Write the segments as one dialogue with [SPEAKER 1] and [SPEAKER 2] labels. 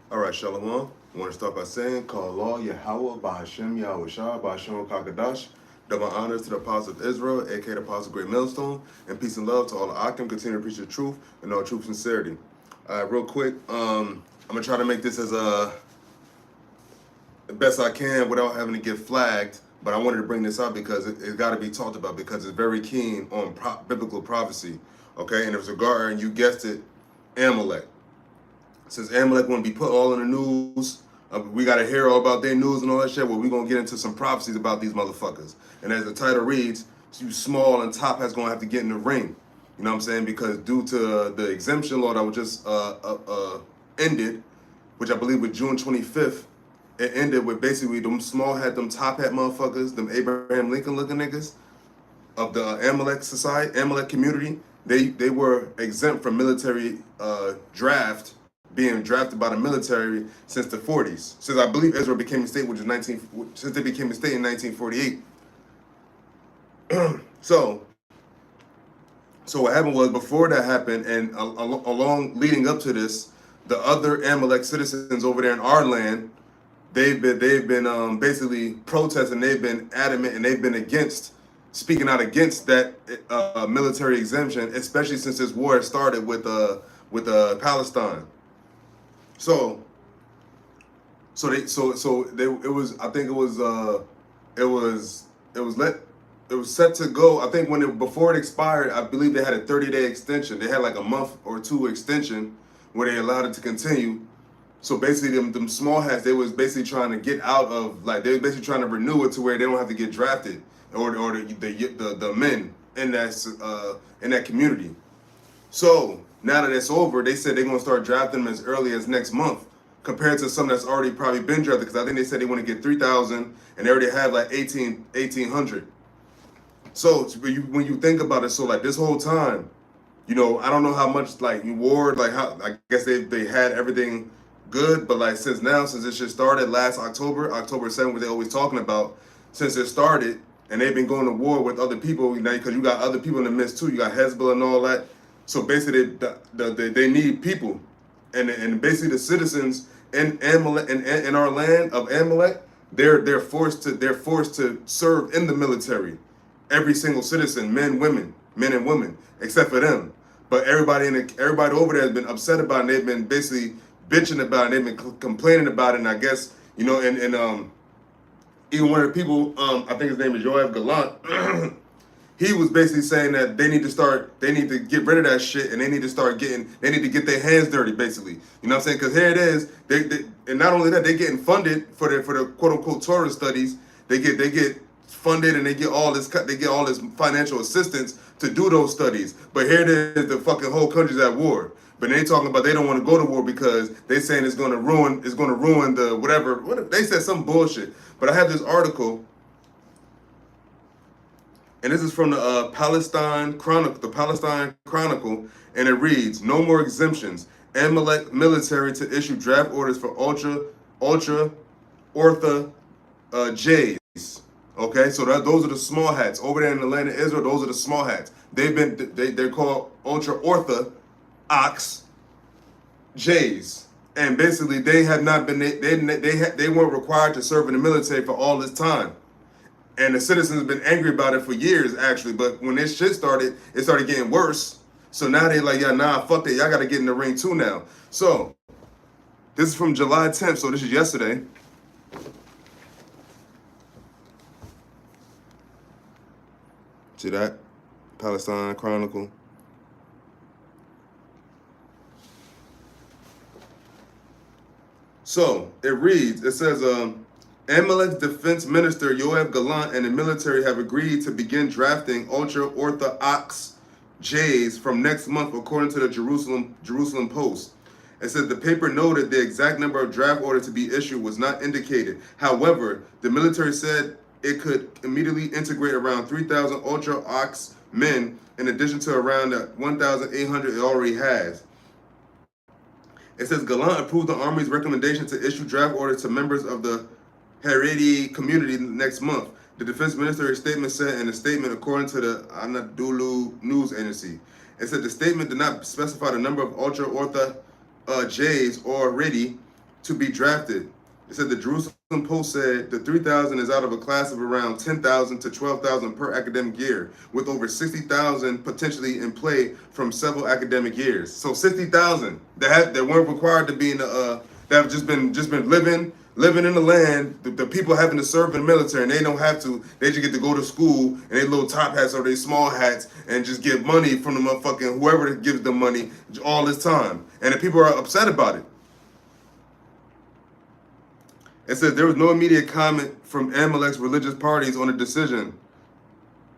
[SPEAKER 1] All right, Shalom. I want to start by saying, call law YAHAWAH, BAHASHAM, YAHAWASHI, BAHASHAM, KAKADASH. Double honors to the Apostle of Israel, aka the Apostle of Great Millstone, and peace and love to all the Akim. Continue to preach the truth and all truth and sincerity. All right, real quick, I'm gonna try to make this as the best I can without having to get flagged. But I wanted to bring this up because it got to be talked about because it's very keen on biblical prophecy. Okay, and it's regarding, you guessed it, Amalek. Since Amalek want to be put all in the news, we got to hear all about their news and all that shit. Well, we're going to get into some prophecies about these motherfuckers. And as the title reads, you small and top has going to have to get in the ring. You know what I'm saying? Because due to the exemption law that was just ended, which I believe was June 25th, it ended with basically them small hat, them top hat motherfuckers, them Abraham Lincoln looking niggas of the Amalek society, Amalek community. They were exempt from military draft, being drafted by the military since the 40s. Since I believe Israel became a state, since they became a state in 1948. So what happened was, before that happened, and along leading up to this, the other Amalek citizens over there in our land, they've been basically protesting. They've been adamant, and they've been speaking out against that military exemption, especially since this war started with Palestine. So it was, I think it was set to go. I think before it expired, I believe they had a 30-day extension. They had like a month or two extension where they allowed it to continue. So basically, them small hats, they was basically trying to get out of, like, they were basically trying to renew it to where they don't have to get drafted, or the men in that community. So now that it's over, they said they're gonna start drafting them as early as next month, compared to some that's already probably been drafted. Because I think they said they want to get 3,000, and they already have like 1,800. So when you think about it, so like this whole time, I don't know how much like war, like how, I guess they had everything good, but like since it just started last October 7th, what they always talking about, since it started, and they've been going to war with other people, because you got other people in the midst too. You got Hezbollah and all that. So basically, they need people, and basically the citizens in Amalek, in our land of Amalek, they're forced to serve in the military. Every single citizen, men and women, except for them. But everybody over there has been upset about it, and they've been basically bitching about it. They've been complaining about it, and I guess and even one of the people, I think his name is Yoav Gallant. He was basically saying that they need to get rid of that shit, and they need to get their hands dirty, basically. You know what I'm saying? Because here it is, and not only that, they getting funded for the quote unquote Torah studies. They get funded, and they get all this financial assistance to do those studies. But here it is, the fucking whole country's at war. But they talking about they don't want to go to war because they saying it's gonna ruin the whatever. They said some bullshit. But I have this article, and this is from the Palestine Chronicle, and it reads: "No more exemptions. Amalek military to issue draft orders for ultra ortho J's." Okay, so those are the small hats over there in the land of Israel. Those are the small hats. They're called ultra orthodox J's, and basically they have not been they weren't required to serve in the military for all this time. And the citizens have been angry about it for years, actually. But when this shit started, it started getting worse. So now they like, yeah, nah, fuck that. Y'all got to get in the ring too now. So this is from July 10th. So this is yesterday. See that? Palestine Chronicle. So it reads, it says, Amalek's defense minister Yoav Gallant and the military have agreed to begin drafting ultra-Orthodox J's from next month, according to the Jerusalem Post. It says the paper noted the exact number of draft orders to be issued was not indicated. However, the military said it could immediately integrate around 3,000 ultra-Orthodox men in addition to around 1,800 it already has. It says Gallant approved the Army's recommendation to issue draft orders to members of the Haredi community next month. The defense minister's statement said in a statement, according to the Anadolu news agency. It said the statement did not specify the number of ultra-orthodox J's or Haredi to be drafted. It said the Jerusalem Post said the 3,000 is out of a class of around 10,000 to 12,000 per academic year, with over 60,000 potentially in play from several academic years. So 60,000 that weren't required to be in the that have just been living in the land. The people having to serve in the military, and they don't have to. They just get to go to school and they little top hats or they small hats and just get money from the motherfucking whoever gives them money all this time, and the people are upset about it. It says there was no immediate comment from Amalek's religious parties on the decision.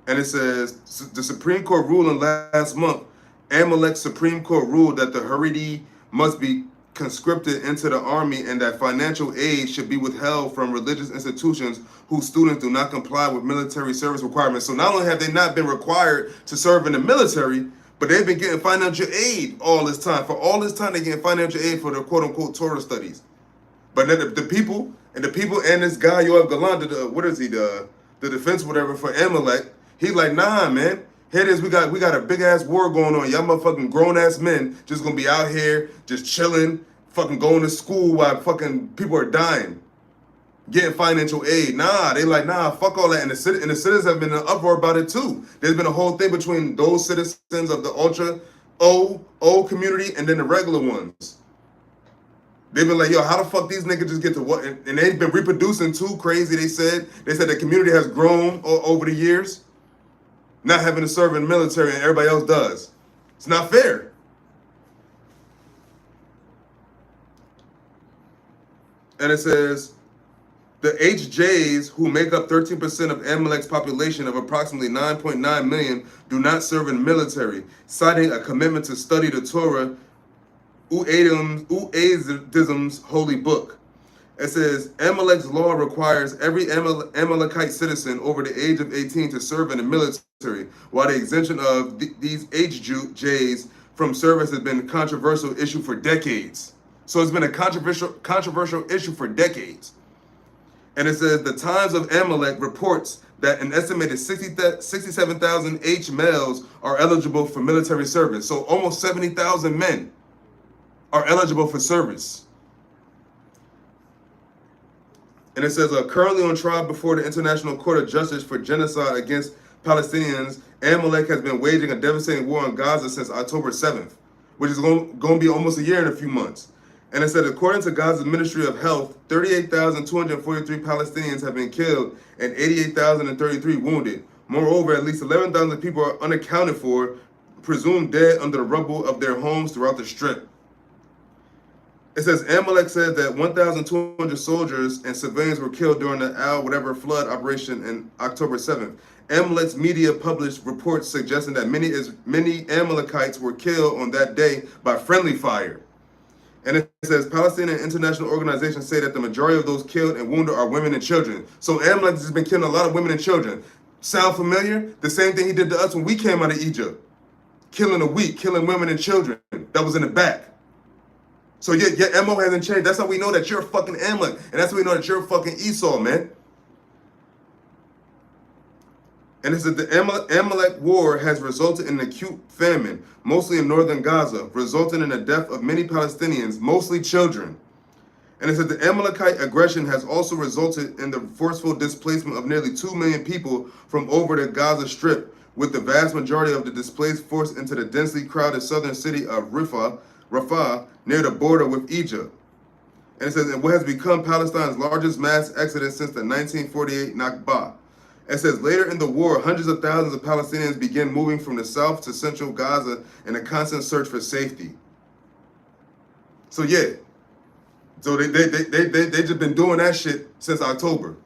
[SPEAKER 1] And it says the Supreme Court ruling last month, Amalek's Supreme Court ruled that the Haredi must be conscripted into the army and that financial aid should be withheld from religious institutions whose students do not comply with military service requirements. So not only have they not been required to serve in the military, but they've been getting financial aid all this time. For all this time, they're getting financial aid for their quote-unquote Torah studies. But then the people and this guy Yoav Galan, the defense whatever for Amalek, he's like, nah, man. Here it is, we got a big ass war going on. Y'all motherfucking grown ass men just gonna be out here just chilling, fucking going to school while fucking people are dying, getting financial aid. Nah, they like, nah, fuck all that. And the citizens have been in an uproar about it too. There's been a whole thing between those citizens of the ultra O community and then the regular ones. They've been like, yo, how the fuck these niggas just get to what? And they've been reproducing too crazy, they said. They said the community has grown over the years, not having to serve in the military and everybody else does. It's not fair. And it says, the HJs, who make up 13% of Amalek's population of approximately 9.9 million, do not serve in the military, citing a commitment to study the Torah, Uaism's holy book. It says, Amalek's law requires every Amalekite citizen over the age of 18 to serve in the military, while the exemption of these HJs from service has been a controversial issue for decades. So it's been a controversial issue for decades. And it says, the Times of Amalek reports that an estimated 67,000 H males are eligible for military service. So almost 70,000 men are eligible for service. And it says, currently on trial before the International Court of Justice for genocide against Palestinians, Amalek has been waging a devastating war on Gaza since October 7th, which is going to be almost a year in a few months. And it said, according to Gaza's Ministry of Health, 38,243 Palestinians have been killed and 88,033 wounded. Moreover, at least 11,000 people are unaccounted for, presumed dead under the rubble of their homes throughout the Strip. It says Amalek said that 1,200 soldiers and civilians were killed during the flood operation in October 7th. Amalek's media published reports suggesting that many Amalekites were killed on that day by friendly fire. And it says Palestinian international organizations say that the majority of those killed and wounded are women and children. So Amalek has been killing a lot of women and children. Sound familiar? The same thing he did to us when we came out of Egypt. Killing the weak, killing women and children. That was in the back. So your MO hasn't changed. That's how we know that you're a fucking Amalek. And that's how we know that you're a fucking Esau, man. And it says the Amalek war has resulted in an acute famine, mostly in northern Gaza, resulting in the death of many Palestinians, mostly children. And it says the Amalekite aggression has also resulted in the forceful displacement of nearly 2 million people from over the Gaza Strip, with the vast majority of the displaced forced into the densely crowded southern city of Rafah, near the border with Egypt. And it says, what has become Palestine's largest mass exodus since the 1948 Nakba. It says, later in the war, hundreds of thousands of Palestinians began moving from the south to central Gaza in a constant search for safety. So yeah, so they just been doing that shit since October.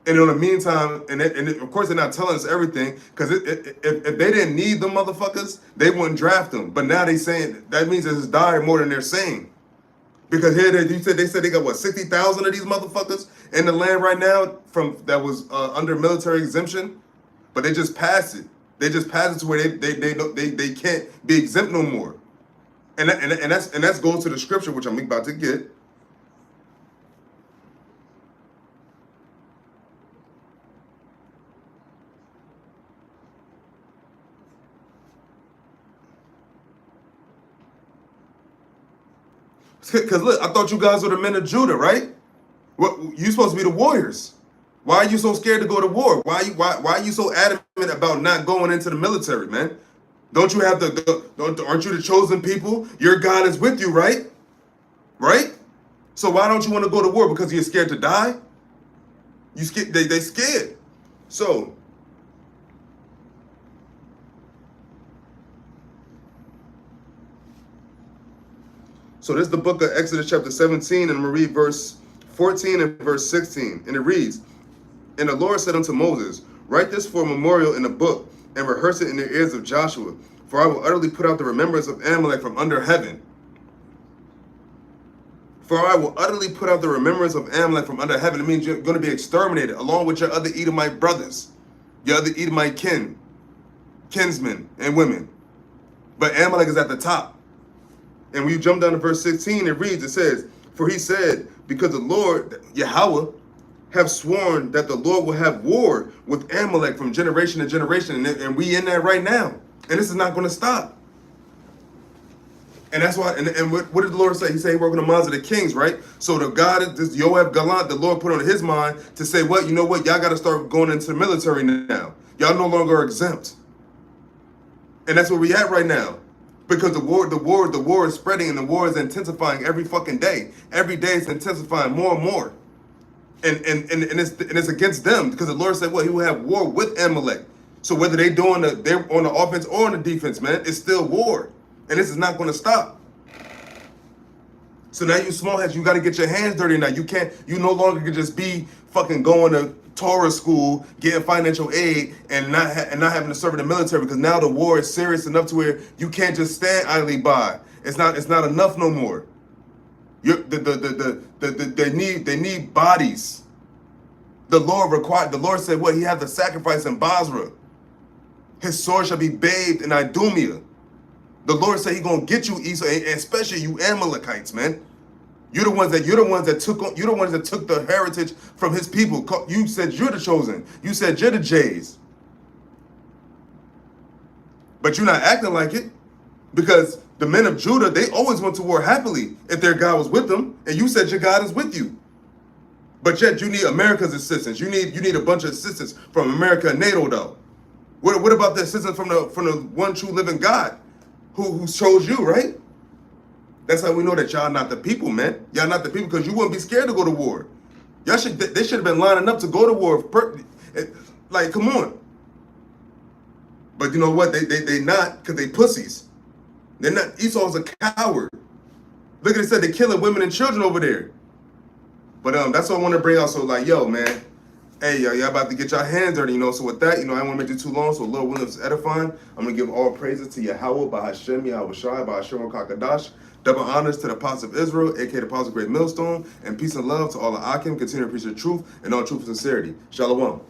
[SPEAKER 1] And in the meantime, and of course they're not telling us everything, because if they didn't need them motherfuckers, they wouldn't draft them. But now they saying that means it's dire more than they're saying. Because here they said they got what, 60,000 of these motherfuckers in the land right now from that was under military exemption, but they just passed it. They just passed it to where they can't be exempt no more. And that's goes to the scripture, which I'm about to get. Because look, I thought you guys were the men of Judah, right? What, you supposed to be the warriors. Why are you so scared to go to war? Why are you so adamant about not going into the military, man? Don't you have aren't you the chosen people? Your God is with you, right? Right? So why don't you want to go to war? Because you're scared to die? You scared, they scared. So this is the book of Exodus chapter 17, and I'm going to read verse 14 and verse 16. And it reads, "And the Lord said unto Moses, Write this for a memorial in a book, and rehearse it in the ears of Joshua. For I will utterly put out the remembrance of Amalek from under heaven. For I will utterly put out the remembrance of Amalek from under heaven." It means you're going to be exterminated along with your other Edomite brothers, your other Edomite kinsmen and women. But Amalek is at the top. And when you jump down to verse 16, it reads, it says, "For he said, because the Lord, Yahawah, have sworn that the Lord will have war with Amalek from generation to generation." And we in that right now. And this is not going to stop. And that's why, and what did the Lord say? He said he working on the minds of the kings, right? So the God, this Yoav Galant, the Lord put on his mind to say, what? You know what? Y'all got to start going into the military now. Y'all no longer are exempt. And that's where we at right now. Because the war is spreading, and the war is intensifying every fucking day. Every day it's intensifying more and more. And it's against them, because the Lord said, what? He will have war with Amalek. So whether they're on the offense or on the defense, man, it's still war. And this is not going to stop. So now you small heads, you got to get your hands dirty now. You no longer can just be fucking going to Torah school, getting financial aid, and not having to serve in the military, because now the war is serious enough to where you can't just stand idly by. It's not enough no more. They need bodies. The Lord said, what? He had the sacrifice in Basra. His sword shall be bathed in Idumea. The Lord said He's gonna get you, Esau, and especially you Amalekites, man. You're the ones that took the heritage from His people. You said you're the chosen. You said you're the Jays. But you're not acting like it, because the men of Judah, they always went to war happily if their God was with them, and you said your God is with you. But yet you need America's assistance. You need a bunch of assistance from America and NATO, though. What about the assistance from the one true living God who chose you, right? That's how we know that y'all not the people, man. Y'all not the people, because you wouldn't be scared to go to war. They should have been lining up to go to war. Like, come on. But you know what? They not, because they pussies. They're not. Esau's a coward. Look at it, said they're killing women and children over there. But that's what I want to bring out. So like, yo, man, hey, y'all about to get your hands dirty, So with that, I don't want to make it too long. So Lord willing, it's edifying. I'm gonna give all praises to Yahawah, BAHASHAM, YAHAWASHI, BAHASHAM Kakadash. Double honors to the Apostle of Israel, aka the Apostle of Great Millstone, and peace and love to all the Akim. Continue to preach the truth and all truth and sincerity. Shalom.